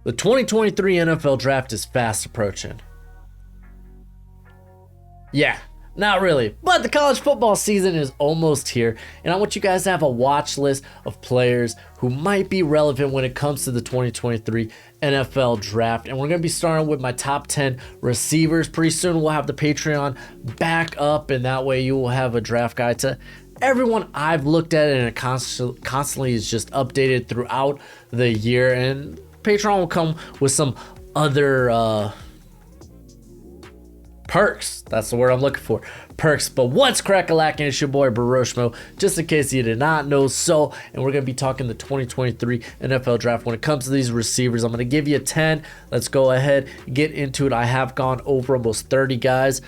The 2023 NFL Draft is fast approaching. Yeah, not really, but the college football season is almost here, and I want you guys to have a watch list of players who might be relevant when it comes to the 2023 NFL Draft. And we're going to be starting with my top 10 receivers. Pretty soon we'll have the Patreon back up, and that way you will have a draft guide to everyone I've looked at, and it constantly is just updated throughout the year. And Patreon will come with some other perks. That's the word I'm looking for. Perks. But what's crack-a-lackin'? It's your boy Broshmo, just in case you did not know so. And we're going to be talking the 2023 NFL Draft. When it comes to these receivers, I'm going to give you 10. Let's go ahead, get into it. I have gone over almost 30 guys.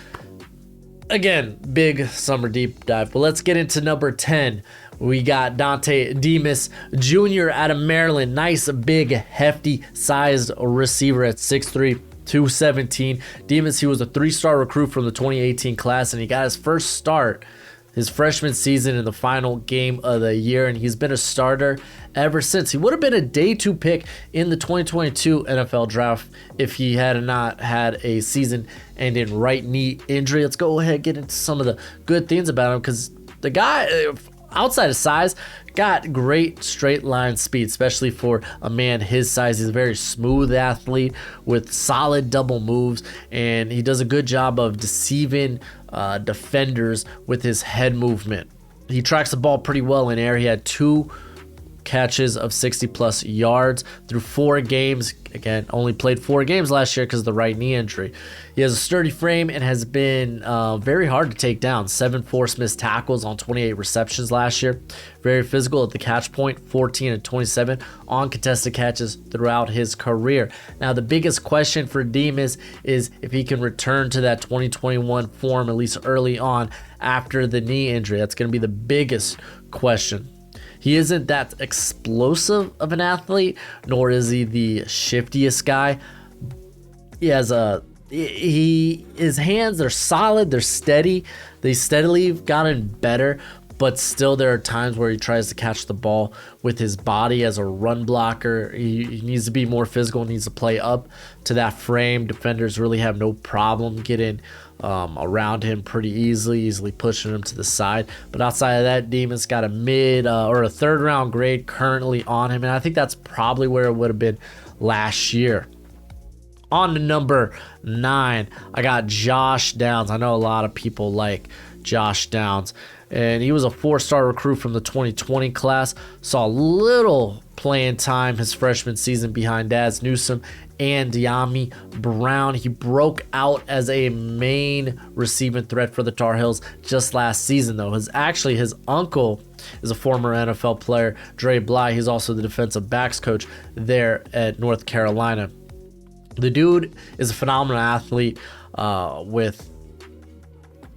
Again, big summer deep dive. But let's get into number 10. We got Dante Demas Jr. out of Maryland. Nice, big, hefty sized receiver at 6'3", 217. Demas, he was a 3-star recruit from the 2018 class, and he got his first start his freshman season in the final game of the year, and he's been a starter ever since. He would have been a day 2 pick in the 2022 NFL Draft if he had not had a season-ending right knee injury. Let's go ahead and get into some of the good things about him, because the guy, outside of size, got great straight line speed, especially for a man his size. He's a very smooth athlete with solid double moves, and he does a good job of deceiving defenders with his head movement. He tracks the ball pretty well in air. He had 2 catches of 60+ yards through 4 games. Again, only played 4 games last year because of the right knee injury. He has a sturdy frame and has been very hard to take down. 7 forced missed tackles on 28 receptions last year. Very physical at the catch point, 14 and 27 on contested catches throughout his career. Now, the biggest question for Demas is if he can return to that 2021 form, at least early on after the knee injury. That's going to be the biggest question. He isn't that explosive of an athlete, nor is he the shiftiest guy. His hands are solid, they're steady. They steadily have gotten better, but still there are times where he tries to catch the ball with his body as a run blocker. He needs to be more physical, needs to play up to that frame. Defenders really have no problem getting around him pretty easily pushing him to the side. But outside of that, Demas got a mid or a 3rd round grade currently on him, and I think that's probably where it would have been last year. On to number 9, I got Josh Downs. I know a lot of people like Josh Downs, and he was a 4-star recruit from the 2020 class. Saw little playing time his freshman season behind Daz Newsome and De'Ami Brown. He broke out as a main receiving threat for the Tar Heels just last season, though. His uncle is a former NFL player, Dre Bly. He's also the defensive backs coach there at North Carolina. The dude is a phenomenal athlete with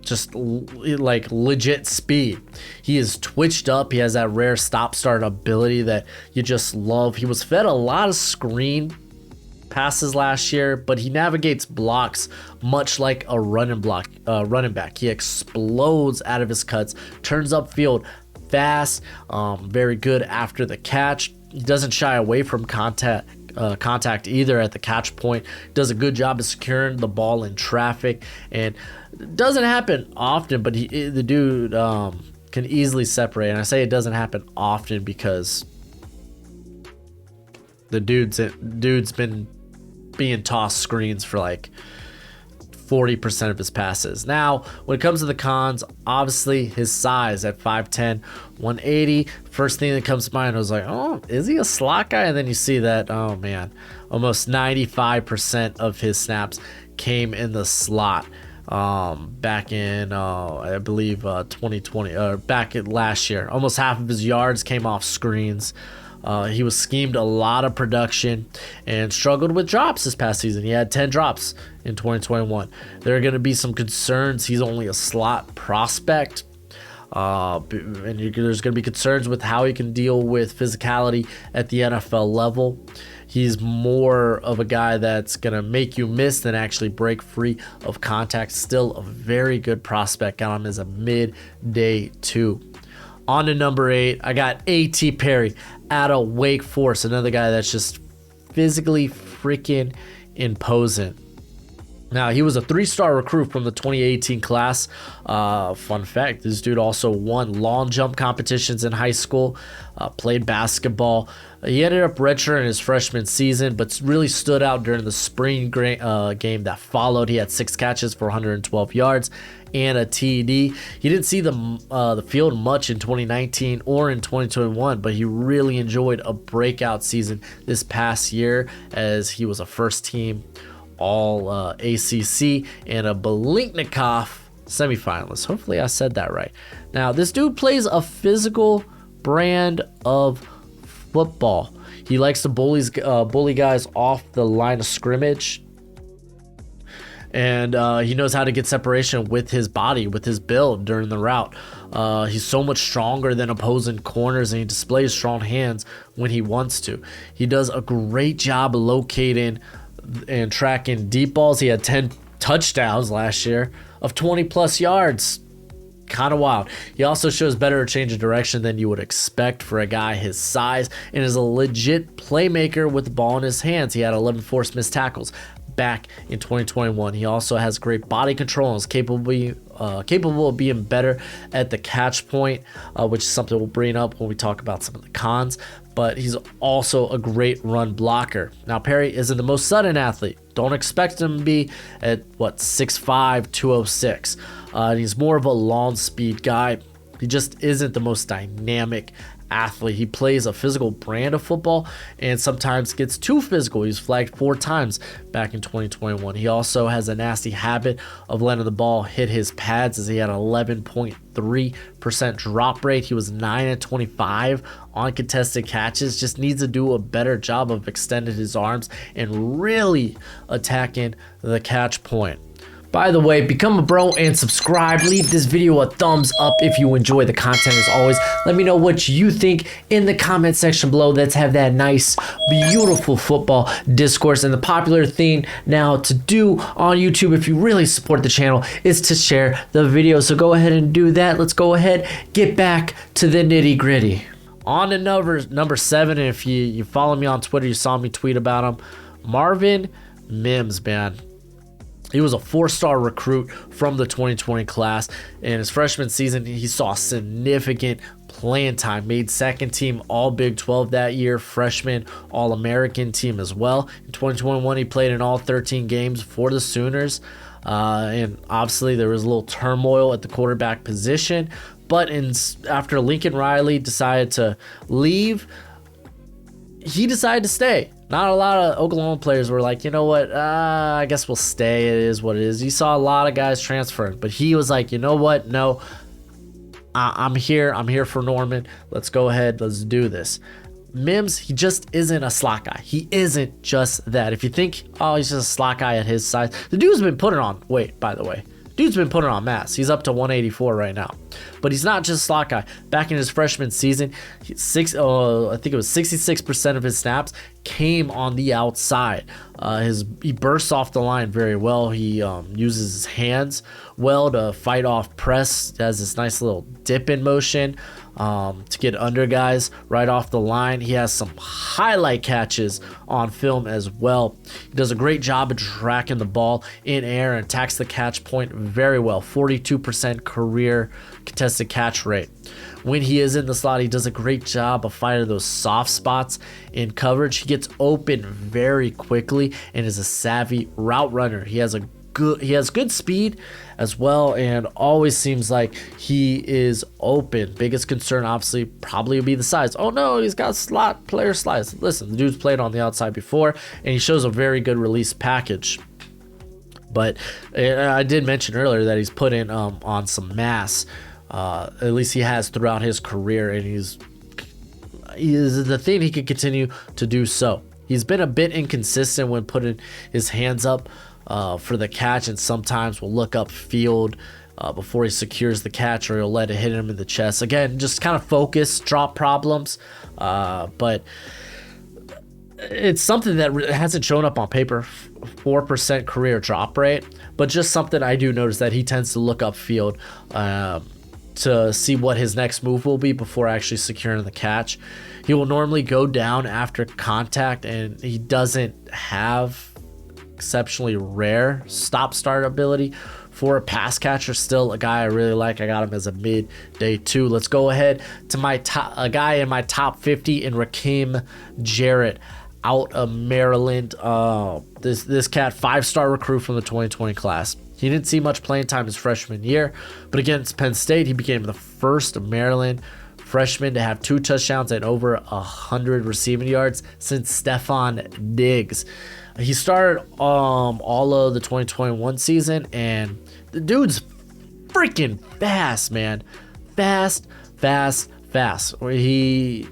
just like legit speed. He is twitched up. He has that rare stop-start ability that you just love. He was fed a lot of screen passes last year, but he navigates blocks much like a running back. He explodes out of his cuts, turns upfield fast, very good after the catch. He doesn't shy away from contact either at the catch point. Does a good job of securing the ball in traffic, and it doesn't happen often, but the dude can easily separate. And I say it doesn't happen often because the dude's been being tossed screens for like 40% of his passes. Now, when it comes to the cons, obviously his size at 5'10", 180. First thing that comes to mind was like, oh, is he a slot guy? And then you see that, oh man, almost 95% of his snaps came in the slot. Back in I believe 2020 or back in last year. Almost half of his yards came off screens. He was schemed a lot of production and struggled with drops this past season. He had 10 drops in 2021. There are going to be some concerns. He's only a slot prospect. And there's going to be concerns with how he can deal with physicality at the NFL level. He's more of a guy that's going to make you miss than actually break free of contact. Still a very good prospect. Got him as a mid-day 2. On to number 8, I got A.T. Perry out of Wake Forest. Another guy that's just physically freaking imposing. Now, he was a 3-star recruit from the 2018 class. Fun fact, this dude also won long jump competitions in high school, played basketball. He ended up redshirting his freshman season, but really stood out during the spring game that followed. He had 6 catches for 112 yards and a TD. He didn't see the field much in 2019 or in 2021, but he really enjoyed a breakout season this past year as he was a first-team All ACC and a Biletnikoff semifinalist. Hopefully I said that right. Now, this dude plays a physical brand of football. He likes to bully guys off the line of scrimmage. And he knows how to get separation with his body, with his build during the route. He's so much stronger than opposing corners, and he displays strong hands when he wants to. He does a great job locating and tracking deep balls. He had 10 touchdowns last year of 20 plus yards. Kind of wild. He also shows better change of direction than you would expect for a guy his size, and is a legit playmaker with the ball in his hands. He had 11 forced missed tackles back in 2021. He also has great body control and is capable of being better at the catch point, which is something we'll bring up when we talk about some of the cons. But he's also a great run blocker. Now, Perry isn't the most sudden athlete. Don't expect him to be at 6'5", 206. And he's more of a long speed guy. He just isn't the most dynamic athlete. He plays a physical brand of football and sometimes gets too physical. He was flagged 4 times back in 2021. He also has a nasty habit of letting the ball hit his pads, as he had an 11.3% drop rate. He was 9-25 on contested catches. Just needs to do a better job of extending his arms and really attacking the catch point. By the way, become a bro and subscribe. Leave this video a thumbs up if you enjoy the content. As always, let me know what you think in the comment section below. Let's have that nice, beautiful football discourse. And the popular thing now to do on YouTube, if you really support the channel, is to share the video. So go ahead and do that. Let's go ahead, get back to the nitty gritty. On to number 7, and if you follow me on Twitter, you saw me tweet about him. Marvin Mims, man. He was a 4-star recruit from the 2020 class. In his freshman season, he saw significant playing time. Made second team All Big 12 that year, freshman All-American team as well. In 2021, he played in all 13 games for the Sooners. And obviously, there was a little turmoil at the quarterback position. But after Lincoln Riley decided to leave, he decided to stay. Not a lot of Oklahoma players were like, you know what, I guess we'll stay. It is what it is. You saw a lot of guys transferring, but he was like, you know what, no, I'm here. I'm here for Norman. Let's go ahead. Let's do this. Mims, he just isn't a slot guy. He isn't just that. If you think, oh, he's just a slot guy at his size, the dude's been putting on weight, by the way. Dude's been putting on mass. He's up to 184 right now. But he's not just a slot guy. Back in his freshman season, I think it was 66% of his snaps came on the outside. He bursts off the line very well. He uses his hands well to fight off press. Has this nice little dip in motion to get under guys right off the line. He has some highlight catches on film as well. He does a great job of tracking the ball in air and attacks the catch point very well. 42% career contested catch rate. When he is in the slot, he does a great job of finding those soft spots in coverage. He gets open very quickly and is a savvy route runner. He has good speed as well, and always seems like he is open. Biggest concern obviously probably would be the size. Oh no, he's got slot player slice. Listen, the dude's played on the outside before, and he shows a very good release package. But I did mention earlier that he's put in on some mass. At least he has throughout his career, and he is the thing he can continue to do so. He's been a bit inconsistent when putting his hands up for the catch, and sometimes will look upfield before he secures the catch, or he'll let it hit him in the chest. Again, just kind of focus, drop problems, but it's something that hasn't shown up on paper. 4% career drop rate, but just something I do notice that he tends to look upfield to see what his next move will be before actually securing the catch. He will normally go down after contact, and he doesn't have exceptionally rare stop-start ability. For a pass catcher, still a guy I really like. I got him as a mid-day 2. Let's go ahead to a guy in my top 50 in Raheem Jarrett out of Maryland. This cat, 5-star recruit from the 2020 class. He didn't see much playing time his freshman year, but against Penn State, he became the first Maryland freshman to have 2 touchdowns and over 100 receiving yards since Stefon Diggs. He started all of the 2021 season, and the dude's freaking fast, man. Fast. He's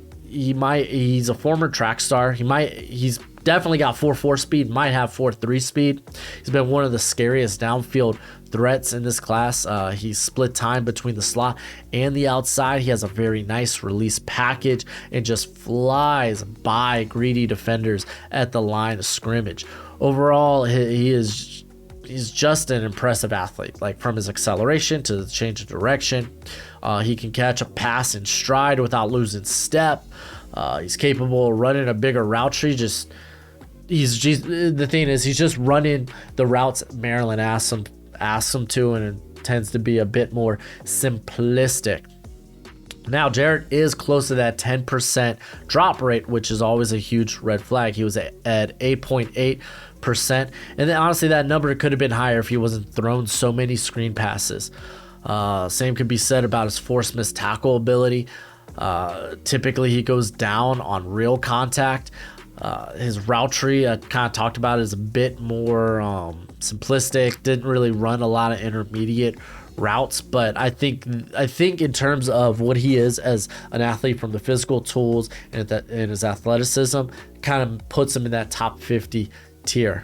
a former track star. He's definitely got 4.4 speed, might have 4.3 speed. He's been one of the scariest downfield threats in this class. He split time between the slot and the outside. He has a very nice release package and just flies by greedy defenders at the line of scrimmage. Overall, he's just an impressive athlete. Like, from his acceleration to the change of direction, he can catch a pass in stride without losing step. He's capable of running a bigger route tree. The thing is, he's just running the routes Maryland asks him to, and it tends to be a bit more simplistic. Now, Jarrett is close to that 10% drop rate, which is always a huge red flag. He was at 8.8%, and then honestly, that number could have been higher if he wasn't thrown so many screen passes. Same could be said about his force missed tackle ability. Typically, he goes down on real contact. His route tree, I kind of talked about, is a bit more simplistic. Didn't really run a lot of intermediate routes, but I think in terms of what he is as an athlete, from the physical tools and his athleticism, kind of puts him in that top 50 tier.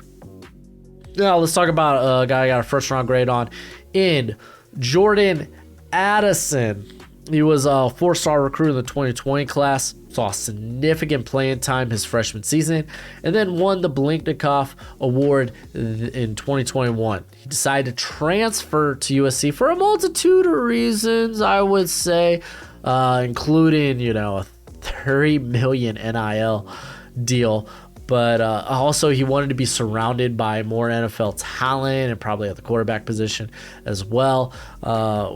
Now let's talk about a guy I got a first round grade on in Jordan Addison. He was a 4-star recruit in the 2020 class, saw significant playing time his freshman season, and then won the Blinknikov Award in 2021. He decided to transfer to USC for a multitude of reasons, I would say, including, a $30 million NIL deal. But also, he wanted to be surrounded by more NFL talent, and probably at the quarterback position as well,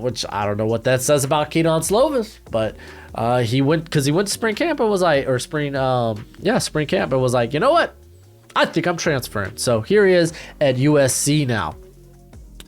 which I don't know what that says about Keaton Slovis. But he went to spring camp and was like, spring camp, and was like, you know what? I think I'm transferring. So here he is at USC now.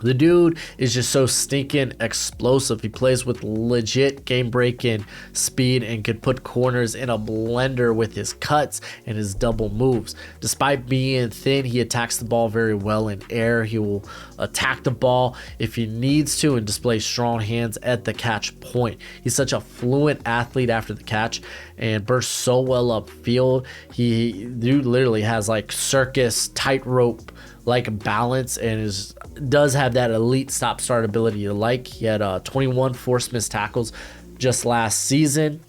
The dude is just so stinking explosive. He plays with legit game-breaking speed and could put corners in a blender with his cuts and his double moves. Despite being thin, he attacks the ball very well in air. He will attack the ball if he needs to and display strong hands at the catch point. He's such a fluent athlete after the catch and bursts so well upfield. Dude literally has like circus tightrope like balance, and does have that elite stop-start ability you like. He had 21 forced missed tackles just last season.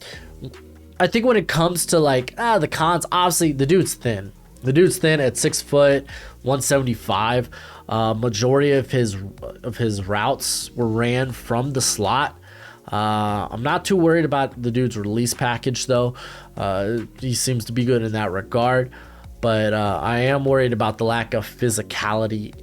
I think when it comes to the cons, obviously the dude's thin. The dude's thin at 6 foot, 175. Majority of his routes were ran from the slot. I'm not too worried about the dude's release package though. He seems to be good in that regard. But I am worried about the lack of physicality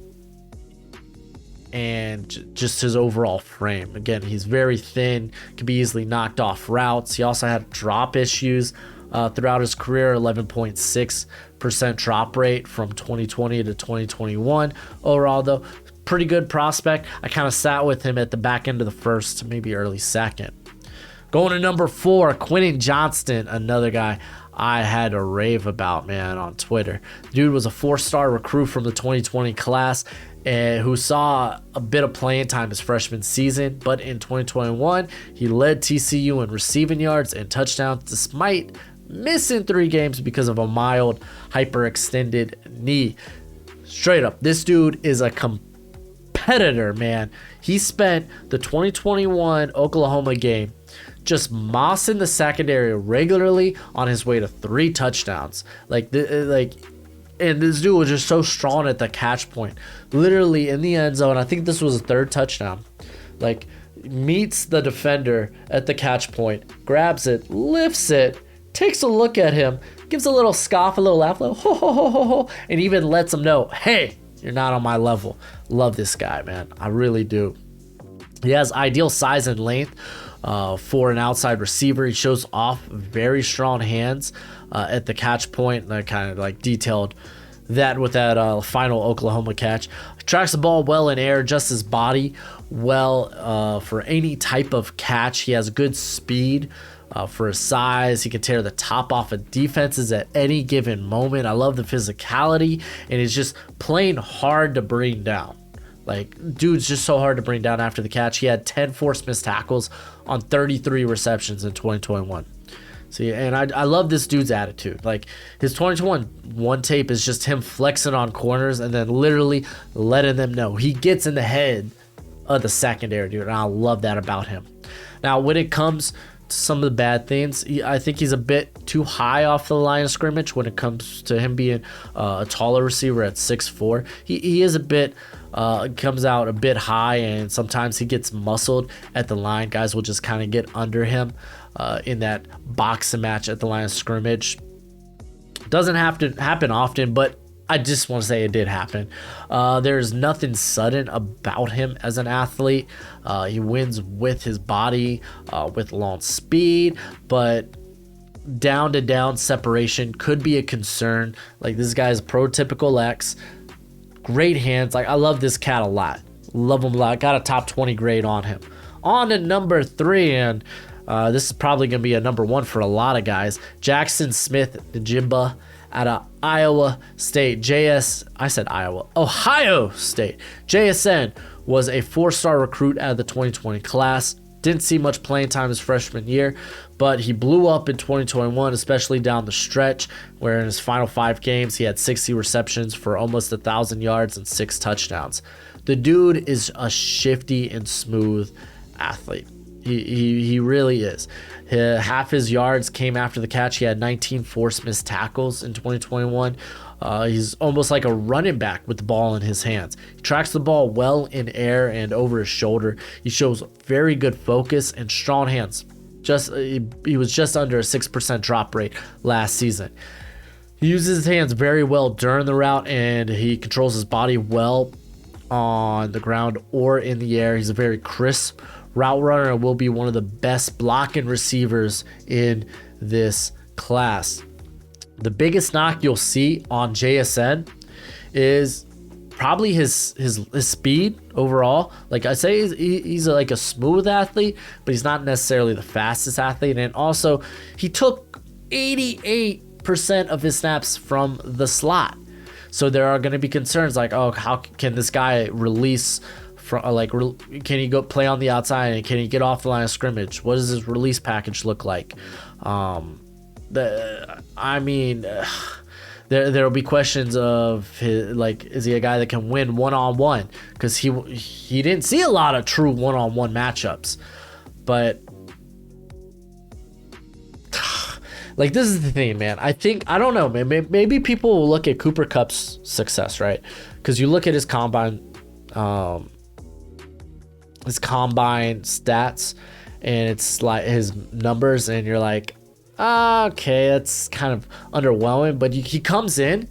and just his overall frame. Again, he's very thin, can be easily knocked off routes. He also had drop issues throughout his career, 11.6% drop rate from 2020 to 2021. Overall, though, pretty good prospect. I kind of sat with him at the back end of the first, maybe early second. Going to number 4, Quentin Johnston, another guy I had to rave about, man, on Twitter. Dude was a 4-star recruit from the 2020 class who saw a bit of playing time his freshman season, but in 2021, he led TCU in receiving yards and touchdowns despite missing 3 games because of a mild hyperextended knee. Straight up, this dude is a competitor, man. He spent the 2021 Oklahoma game just mossing the secondary regularly on his way to 3 touchdowns. And this dude was just so strong at the catch point, literally in the end zone. I think this was a 3rd touchdown. Meets the defender at the catch point, grabs it, lifts it, takes a look at him, gives a little scoff, a little laugh, a little ho ho ho ho ho, and even lets him know, hey, you're not on my level. Love this guy, man. I really do. He has ideal size and length for an outside receiver. He shows off very strong hands at the catch point, and I kind of like detailed that with that final Oklahoma catch. Tracks the ball well in air, adjusts his body well for any type of catch. He has good speed for his size. He can tear the top off of defenses at any given moment. I love the physicality, and he's just plain hard to bring down. Like, dude's just so hard to bring down after the catch. He had 10 forced missed tackles on 33 receptions in 2021. See, and I love this dude's attitude. Like, his 2021 tape is just him flexing on corners and then literally letting them know he gets in the head of the secondary, dude. And I love that about him. Now, when it comes to some of the bad things, I think he's a bit too high off the line of scrimmage when it comes to him being a taller receiver at 6'4". He is a bit... comes out a bit high, and sometimes he gets muscled at the line. Guys will just kind of get under him in that boxing match at the line of scrimmage. Doesn't have to happen often, but I just want to say it did happen. There's nothing sudden about him as an athlete. He wins with his body, with long speed, but down to down separation could be a concern. Like, this guy's prototypical X. Great hands. Like, I love this cat a lot. Love him a lot. Got a top 20 grade on him. On to number 3, and this is probably going to be a number 1 for a lot of guys. Jackson Smith-Njigba out of Iowa State. Ohio State. JSN was a 4-star recruit out of the 2020 class. Didn't see much playing time his freshman year, but he blew up in 2021, especially down the stretch, where in his final 5 games, he had 60 receptions for almost 1,000 yards and 6 touchdowns. The dude is a shifty and smooth athlete. He really is. Half his yards came after the catch. He had 19 forced missed tackles in 2021. He's almost like a running back with the ball in his hands. He tracks the ball well in air and over his shoulder. He shows very good focus and strong hands. He was just under a 6% drop rate last season. He uses his hands very well during the route, and he controls his body well on the ground or in the air. He's a very crisp route runner and will be one of the best blocking receivers in this class. The biggest knock you'll see on JSN is probably his speed overall. Like I say, he's like a smooth athlete, but he's not necessarily the fastest athlete. And also, he took 88% of his snaps from the slot. So there are going to be concerns like, oh, how can this guy release from, can he go play on the outside, and can he get off the line of scrimmage? What does his release package look like? There'll be questions of his, like, is he a guy that can win one-on-one? Because he didn't see a lot of true one-on-one matchups. But like, this is the thing, man. I don't know, man. Maybe people will look at Cooper Kupp's success, right? Because you look at his combine stats, and it's like his numbers, and you're like, okay, that's kind of underwhelming. But he comes in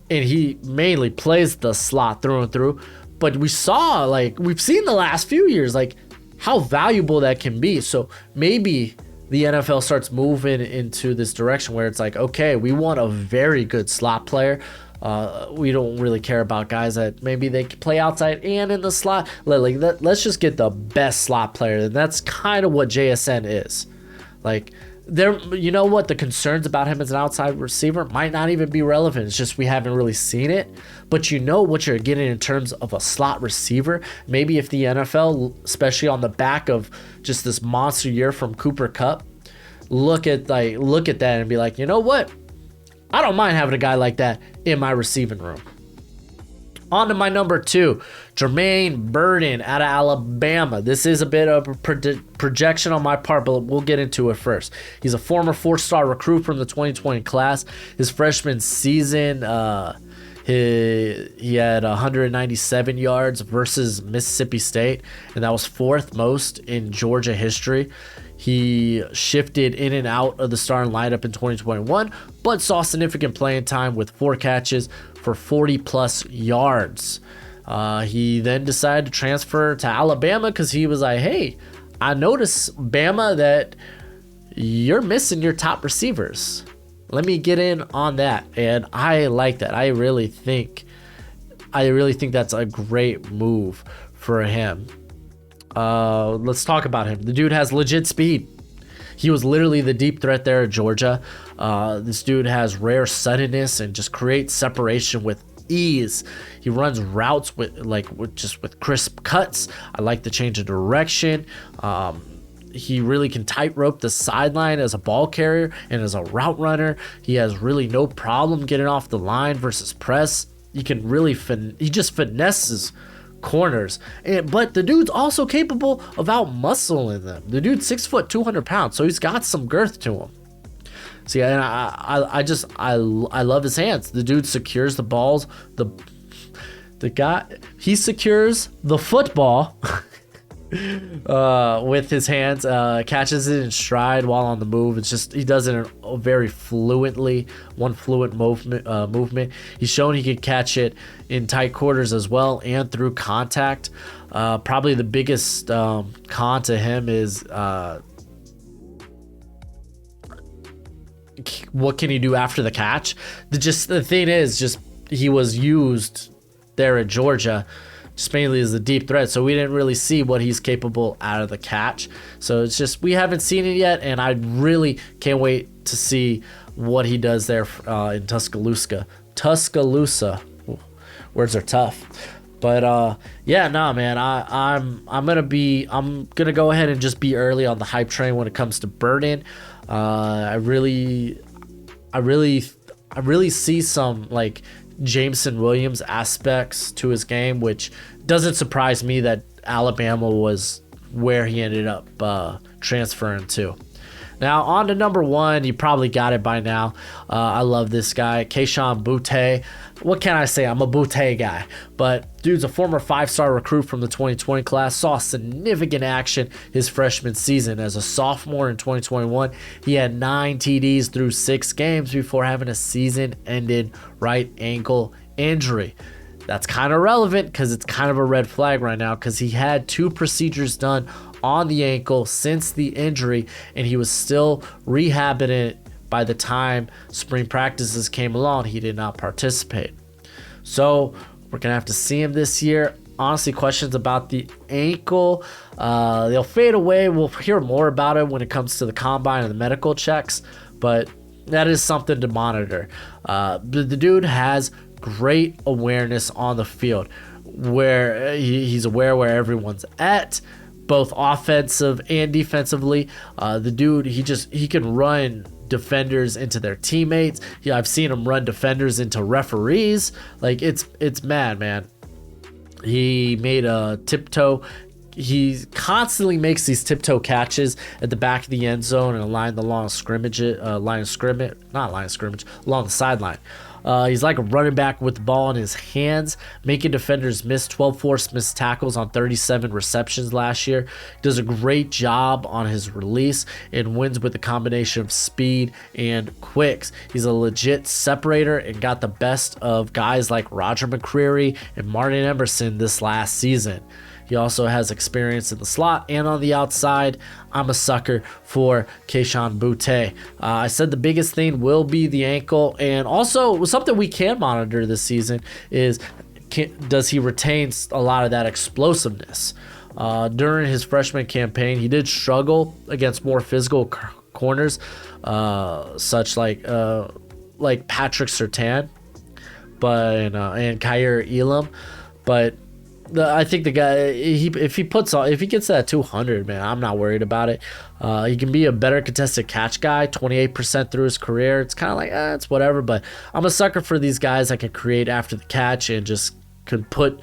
and he mainly plays the slot through and through. But we've seen the last few years, like, how valuable that can be. So maybe the NFL starts moving into this direction where it's like, okay, we want a very good slot player. We don't really care about guys that maybe they can play outside and in the slot. Let's just get the best slot player. And that's kind of what JSN is. Like, you know what, the concerns about him as an outside receiver might not even be relevant. It's just we haven't really seen it. But you know what you're getting in terms of a slot receiver. Maybe if the NFL, especially on the back of just this monster year from Cooper Kupp, look at that and be like, you know what, I don't mind having a guy like that in my receiving room. On to my number 2, Jermaine Burton out of Alabama. This is a bit of a projection on my part, but we'll get into it first. He's a former 4-star recruit from the 2020 class. His freshman season, he had 197 yards versus Mississippi State, and that was 4th most in Georgia history. He shifted in and out of the starting lineup in 2021, but saw significant playing time with 4 catches for 40 plus yards. He then decided to transfer to Alabama because he was like, hey, I noticed, Bama, that you're missing your top receivers. Let me get in on that. And I like that. I really think that's a great move for him. Let's talk about him. The dude has legit speed. He was literally the deep threat there at Georgia. This dude has rare suddenness and just creates separation with ease. He runs routes with crisp cuts. I like the change of direction. He really can tightrope the sideline as a ball carrier and as a route runner. He has really no problem getting off the line versus press. He can really he just finesses corners, but the dude's also capable of out muscling them. The dude's 6 foot 200 pounds, so he's got some girth to him. See, and I love his hands. The dude secures the balls. The guy, he secures the football with his hands, catches it in stride while on the move. It's just, he does it in very fluently, one fluent movement. He's shown he could catch it in tight quarters as well and through contact. Probably the biggest con to him is what can he do after the catch? The thing is, just he was used there at Georgia just mainly as a deep threat, so we didn't really see what he's capable out of the catch. So it's just, we haven't seen it yet, and I really can't wait to see what he does there in Tuscaloosa. Ooh, words are tough. But yeah, no, man, I'm gonna go ahead and just be early on the hype train when it comes to Burden. I really see some like Jameson Williams aspects to his game, which doesn't surprise me that Alabama was where he ended up transferring to. Now on to number 1. You probably got it by now. I love this guy, Kayshon Boutte. What can I say? I'm a Boutte guy. But dude's a former 5-star recruit from the 2020 class. Saw significant action his freshman season. As a sophomore in 2021, he had 9 TDs through 6 games before having a season-ending right ankle injury. That's kind of relevant because it's kind of a red flag right now, because he had 2 procedures done on the ankle since the injury, and he was still rehabbing it by the time spring practices came along. He did not participate. So we're going to have to see him this year. Honestly, questions about the ankle, they'll fade away. We'll hear more about it when it comes to the combine and the medical checks, but that is something to monitor. The dude has great awareness on the field, where he's aware where everyone's at, both offensive and defensively. The dude, he can run defenders into their teammates. Yeah, I've seen him run defenders into referees. Like, it's mad, man. He made a tiptoe. He constantly makes these tiptoe catches at the back of the end zone and along the along the sideline. He's like a running back with the ball in his hands, making defenders miss. 12 forced missed tackles on 37 receptions last year. He does a great job on his release and wins with a combination of speed and quicks. He's a legit separator and got the best of guys like Roger McCreary and Martin Emerson this last season. He also has experience in the slot and on the outside. I'm a sucker for Kayshon Boutte. I said the biggest thing will be the ankle, and also something we can monitor this season is does he retain a lot of that explosiveness? During his freshman campaign, he did struggle against more physical corners, such like Patrick Surtain, and Kyer Elam, but I think the guy, if he gets that 200, man, I'm not worried about it. He can be a better contested catch guy, 28% through his career. It's kind of like, it's whatever, but I'm a sucker for these guys that can create after the catch and just could put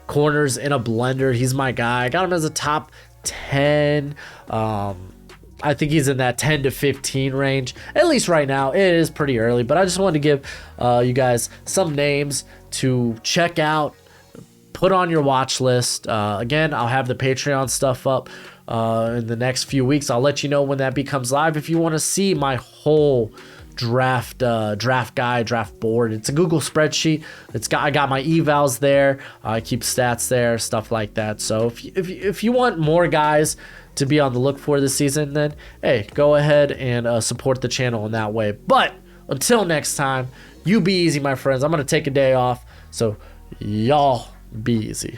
corners in a blender. He's my guy. I got him as a top 10. I think he's in that 10 to 15 range, at least right now. It is pretty early, but I just wanted to give you guys some names to check out. Put on your watch list. Again, I'll have the Patreon stuff up in the next few weeks. I'll let you know when that becomes live. If you want to see my whole draft guide, draft board, it's a Google spreadsheet. I got my evals there. I keep stats there, stuff like that. So if you want more guys to be on the look for this season, then hey, go ahead and support the channel in that way. But until next time, you be easy, my friends. I'm gonna take a day off, so y'all be easy.